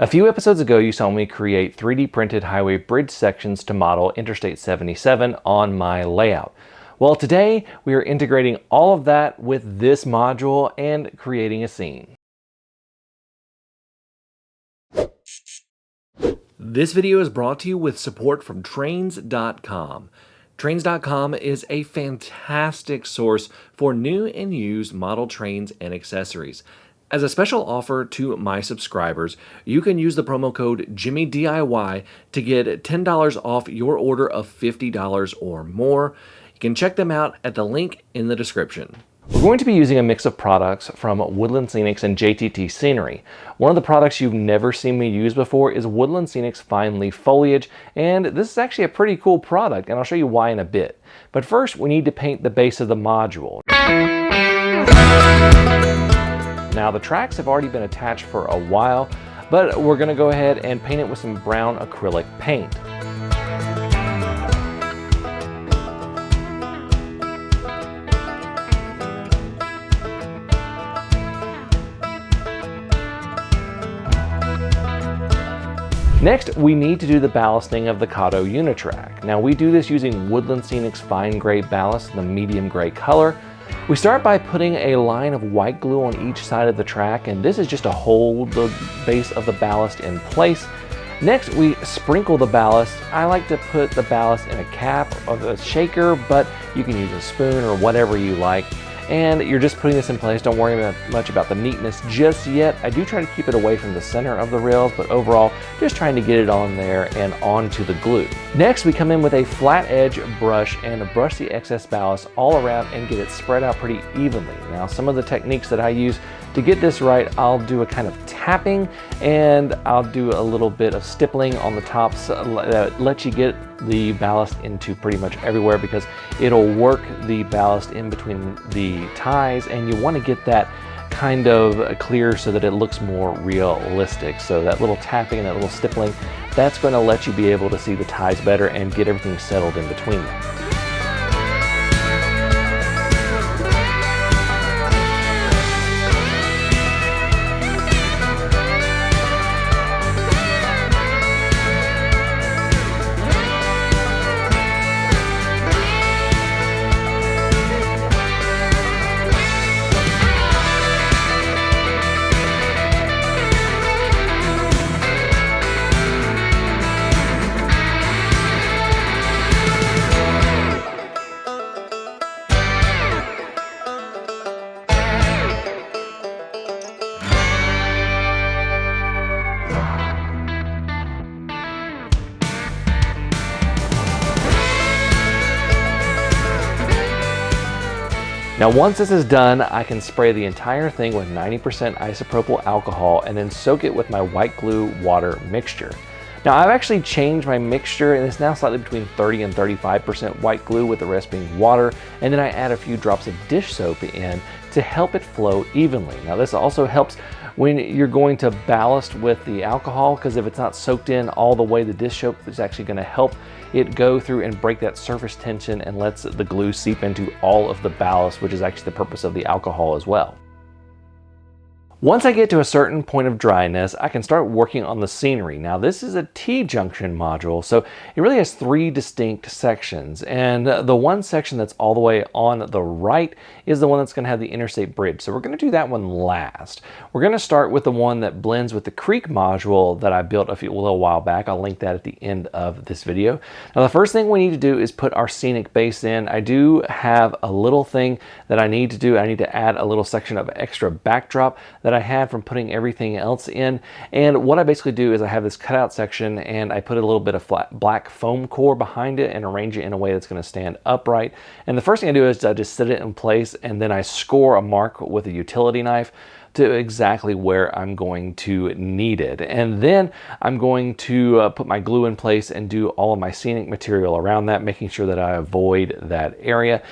A few episodes ago, you saw me create 3D printed highway bridge sections to model Interstate 77 on my layout. Well, today we are integrating all of that with this module and creating a scene. This video is brought to you with support from Trains.com. Trains.com is a fantastic source for new and used model trains and accessories. As a special offer to my subscribers, you can use the promo code JimmyDIY to get $10 off your order of $50 or more. You can check them out at the link in the description. We're going to be using a mix of products from Woodland Scenics and JTT Scenery. One of the products you've never seen me use before is Woodland Scenics Fine Leaf Foliage, and this is actually a pretty cool product, and I'll show you why in a bit. But first, we need to paint the base of the module. Now, the tracks have already been attached for a while, but we're going to go ahead and paint it with some brown acrylic paint. Next, we need to do the ballasting of the Kato unitrack. Now, we do this using Woodland Scenics Fine Gray Ballast in the medium gray color. We start by putting a line of white glue on each side of the track, and this is just to hold the base of the ballast in place. Next, we sprinkle the ballast. I like to put the ballast in a cap of a shaker, but you can use a spoon or whatever you like. And you're just putting this in place. Don't worry much about the neatness just yet. I do try to keep it away from the center of the rails, but overall, just trying to get it on there and onto the glue. Next, we come in with a flat edge brush and brush the excess ballast all around and get it spread out pretty evenly. Now, some of the techniques that I use to get this right, I'll do a kind of tapping and I'll do a little bit of stippling on the tops that lets you get the ballast into pretty much everywhere, because it'll work the ballast in between the ties, and you want to get that kind of clear so that it looks more realistic. So that little tapping and that little stippling, that's going to let you be able to see the ties better and get everything settled in between them. Now, once this is done, I can spray the entire thing with 90% isopropyl alcohol and then soak it with my white glue water mixture. Now, I've actually changed my mixture, and it's now slightly between 30 and 35% white glue, with the rest being water, and then I add a few drops of dish soap in to help it flow evenly. Now, this also helps when you're going to ballast with the alcohol, because if it's not soaked in all the way, the dish soap is actually going to help it go through and break that surface tension and lets the glue seep into all of the ballast, which is actually the purpose of the alcohol as well. Once I get to a certain point of dryness, I can start working on the scenery. Now, this is a T-junction module, so it really has three distinct sections. And the one section that's all the way on the right is the one that's going to have the Interstate bridge. So we're going to do that one last. We're going to start with the one that blends with the creek module that I built a little while back. I'll link that at the end of this video. Now, the first thing we need to do is put our scenic base in. I do have a little thing that I need to do. I need to add a little section of extra backdrop that I had from putting everything else in. And what I basically do is I have this cutout section and I put a little bit of black foam core behind it and arrange it in a way that's going to stand upright. And the first thing I do is I just set it in place, and then I score a mark with a utility knife to exactly where I'm going to need it. And then I'm going to put my glue in place and do all of my scenic material around that, making sure that I avoid that area.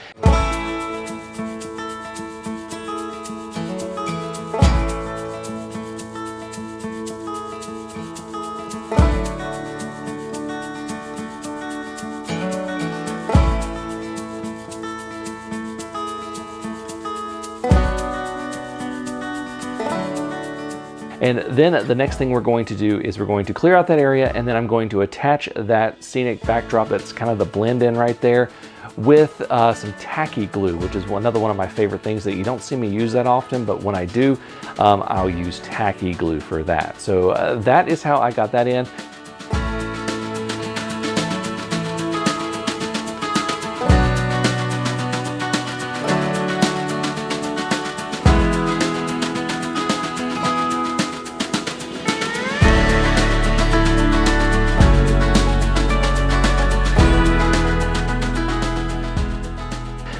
And then the next thing we're going to do is we're going to clear out that area, and then I'm going to attach that scenic backdrop that's kind of the blend in right there with some tacky glue, which is another one of my favorite things that you don't see me use that often, but when I do, I'll use tacky glue for that. So that is how I got that in.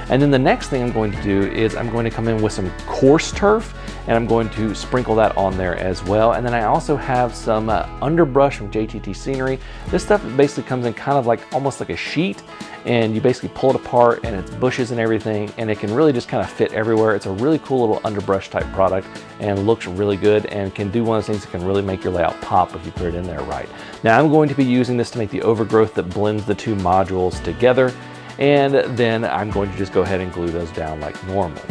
And then the next thing I'm going to do is I'm going to come in with some coarse turf, and I'm going to sprinkle that on there as well. And then I also have some underbrush from JTT Scenery. This stuff basically comes in kind of like almost like a sheet, and you basically pull it apart and it's bushes and everything, and it can really just kind of fit everywhere. It's a really cool little underbrush type product and looks really good and can do one of those things that can really make your layout pop if you put it in there right. Now I'm going to be using this to make the overgrowth that blends the two modules together. And then I'm going to just go ahead and glue those down like normal.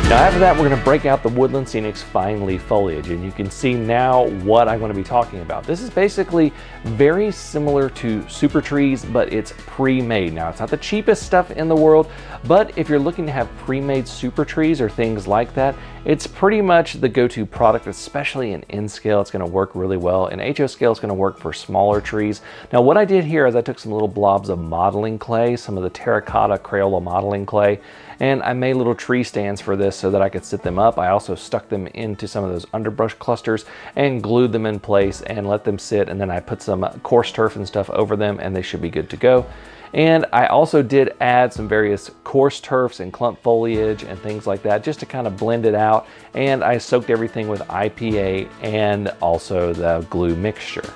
Now after that, we're going to break out the Woodland Scenics Fine Leaf Foliage, and you can see now what I'm going to be talking about. This is basically very similar to Super Trees, but it's pre-made. Now, it's not the cheapest stuff in the world, but if you're looking to have pre-made Super Trees or things like that, it's pretty much the go-to product, especially in N-scale. It's going to work really well. In HO scale, it's going to work for smaller trees. Now, what I did here is I took some little blobs of modeling clay, some of the terracotta Crayola modeling clay, and I made little tree stands for this so that I could sit them up. I also stuck them into some of those underbrush clusters and glued them in place and let them sit, and then I put some coarse turf and stuff over them, and they should be good to go. And I also did add some various coarse turfs and clump foliage and things like that just to kind of blend it out. And I soaked everything with IPA and also the glue mixture.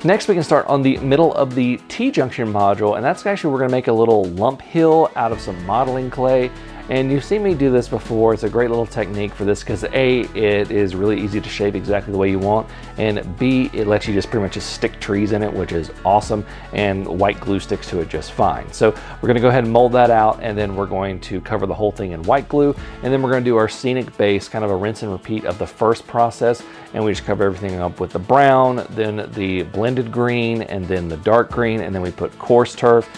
Next, we can start on the middle of the T-junction module, and that's actually, we're gonna make a little lump hill out of some modeling clay. And you've seen me do this before. It's a great little technique for this because A, it is really easy to shape exactly the way you want, and B, it lets you just pretty much just stick trees in it, which is awesome, and white glue sticks to it just fine. So we're gonna go ahead and mold that out, and then we're going to cover the whole thing in white glue, and then we're gonna do our scenic base, kind of a rinse and repeat of the first process, and we just cover everything up with the brown, then the blended green, and then the dark green, and then we put coarse turf.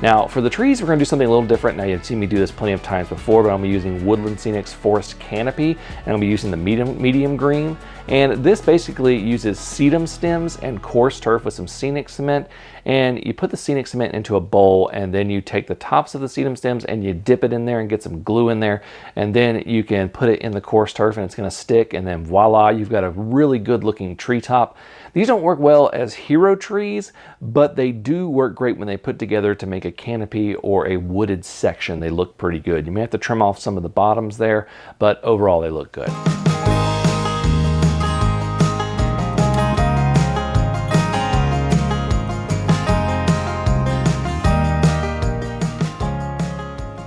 Now for the trees, we're gonna do something a little different. Now you've seen me do this plenty of times before, but I'm gonna be using Woodland Scenics Forest Canopy, and I'm gonna be using the medium green. And this basically uses sedum stems and coarse turf with some scenic cement. And you put the scenic cement into a bowl, and then you take the tops of the sedum stems and you dip it in there and get some glue in there. And then you can put it in the coarse turf and it's gonna stick, and then voila, you've got a really good looking treetop. These don't work well as hero trees, but they do work great when they put together to make a canopy or a wooded section. They look pretty good. You may have to trim off some of the bottoms there, but overall they look good.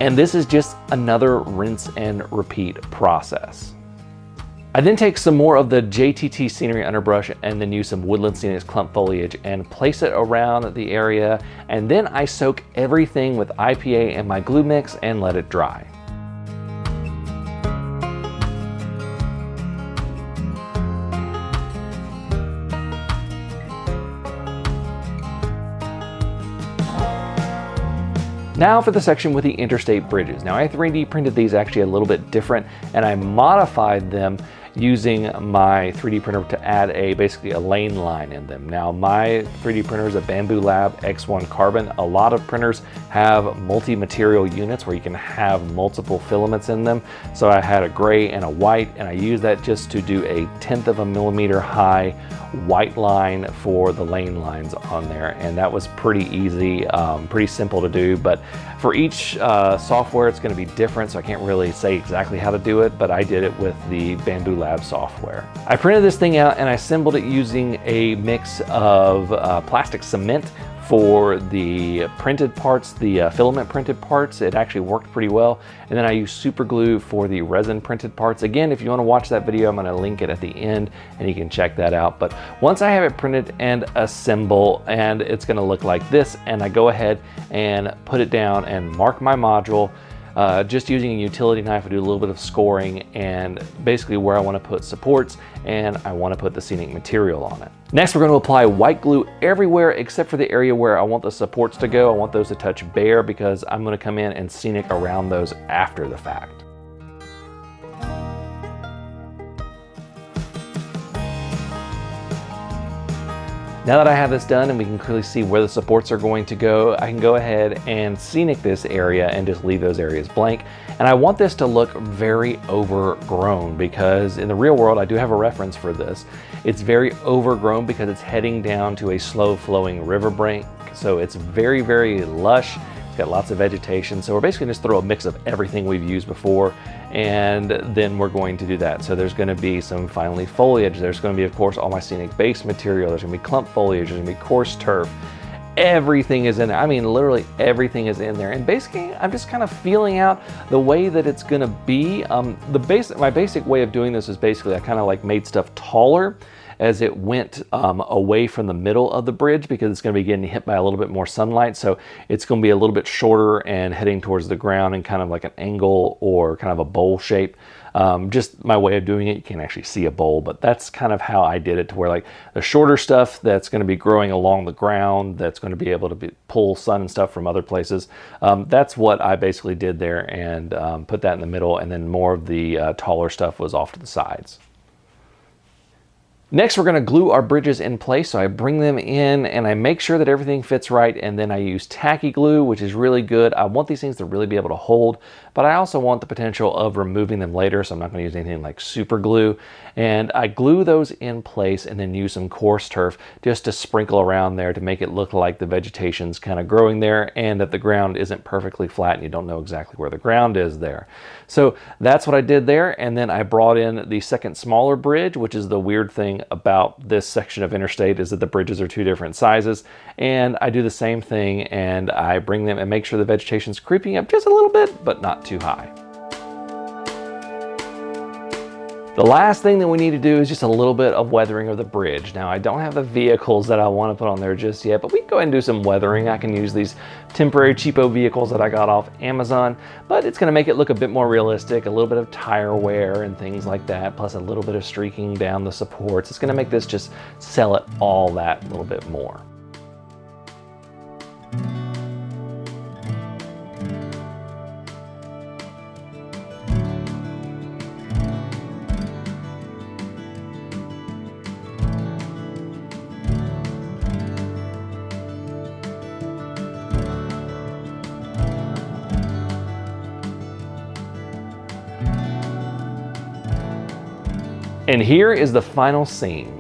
And this is just another rinse and repeat process. I then take some more of the JTT scenery underbrush and then use some woodland scenics clump foliage and place it around the area, and then I soak everything with IPA and my glue mix and let it dry. Now for the section with the interstate bridges. Now I 3D printed these actually a little bit different, and I modified them using my 3D printer to add basically a lane line in them. Now my 3D printer is a Bamboo Lab X1 Carbon. A lot of printers have multi-material units where you can have multiple filaments in them. So I had a gray and a white, and I used that just to do a 1/10 of a millimeter high white line for the lane lines on there, and that was pretty easy, pretty simple to do. But for each software it's going to be different, so I can't really say exactly how to do it, but I did it with the Bamboo Lab software. I printed this thing out and I assembled it using a mix of plastic cement for the printed parts, the filament printed parts. It actually worked pretty well. And then I used super glue for the resin printed parts. Again, if you want to watch that video, I'm going to link it at the end and you can check that out. But once I have it printed and assemble, and it's going to look like this, and I go ahead and put it down and mark my module. Just using a utility knife, I do a little bit of scoring and basically where I want to put supports, and I want to put the scenic material on it. Next, we're going to apply white glue everywhere except for the area where I want the supports to go. I want those to touch bare because I'm going to come in and scenic around those after the fact. Now that I have this done and we can clearly see where the supports are going to go, I can go ahead and scenic this area and just leave those areas blank. And I want this to look very overgrown because in the real world, I do have a reference for this. It's very overgrown because it's heading down to a slow flowing river bank. So it's very, very lush. It's got lots of vegetation. So we're basically just throw a mix of everything we've used before, and then we're going to do that. So there's going to be some fine leaf foliage. There's going to be, of course, all my scenic base material. There's going to be clump foliage. There's going to be coarse turf. Everything is in there. I mean, literally everything is in there. And basically, I'm just kind of feeling out the way that it's going to be. My basic way of doing this is basically I kind of like made stuff taller as it went away from the middle of the bridge because it's going to be getting hit by a little bit more sunlight. So it's going to be a little bit shorter and heading towards the ground in kind of like an angle or kind of a bowl shape. Just my way of doing it. You can't actually see a bowl, but that's kind of how I did it, to where like the shorter stuff that's going to be growing along the ground, that's going to be able to pull sun and stuff from other places. That's what I basically did there, and put that in the middle, and then more of the taller stuff was off to the sides. Next, we're going to glue our bridges in place. So I bring them in and I make sure that everything fits right, and then I use tacky glue, which is really good. I want these things to really be able to hold, but I also want the potential of removing them later, so I'm not going to use anything like super glue. And I glue those in place and then use some coarse turf just to sprinkle around there to make it look like the vegetation's kind of growing there and that the ground isn't perfectly flat and you don't know exactly where the ground is there. So that's what I did there, and then I brought in the second smaller bridge, which is the weird thing about this section of Interstate, is that the bridges are two different sizes. And I do the same thing, and I bring them and make sure the vegetation's creeping up just a little bit, but not too high. The last thing that we need to do is just a little bit of weathering of the bridge. Now, I don't have the vehicles that I want to put on there just yet, but we can go ahead and do some weathering. I can use these temporary cheapo vehicles that I got off Amazon, but it's going to make it look a bit more realistic, a little bit of tire wear and things like that, plus a little bit of streaking down the supports. It's going to make this just sell it all that little bit more. And here is the final scene.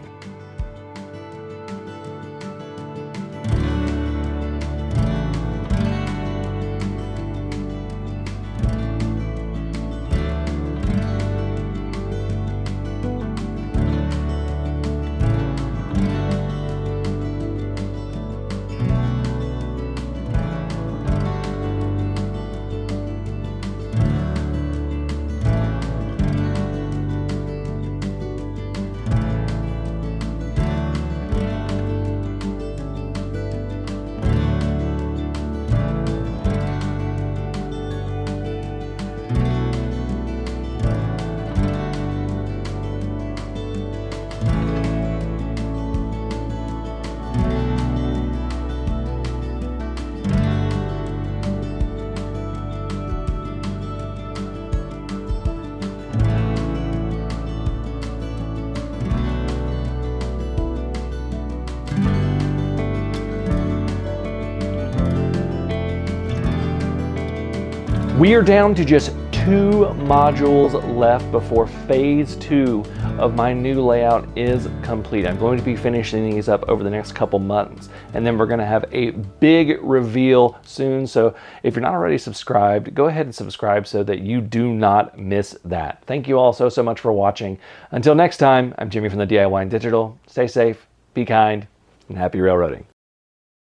We are down to just 2 modules left before phase 2 of my new layout is complete. I'm going to be finishing these up over the next couple months, and then we're going to have a big reveal soon. So if you're not already subscribed, go ahead and subscribe so that you do not miss that. Thank you all so much for watching. Until next time, I'm Jimmy from the DIY and Digital. Stay safe, be kind, and happy railroading.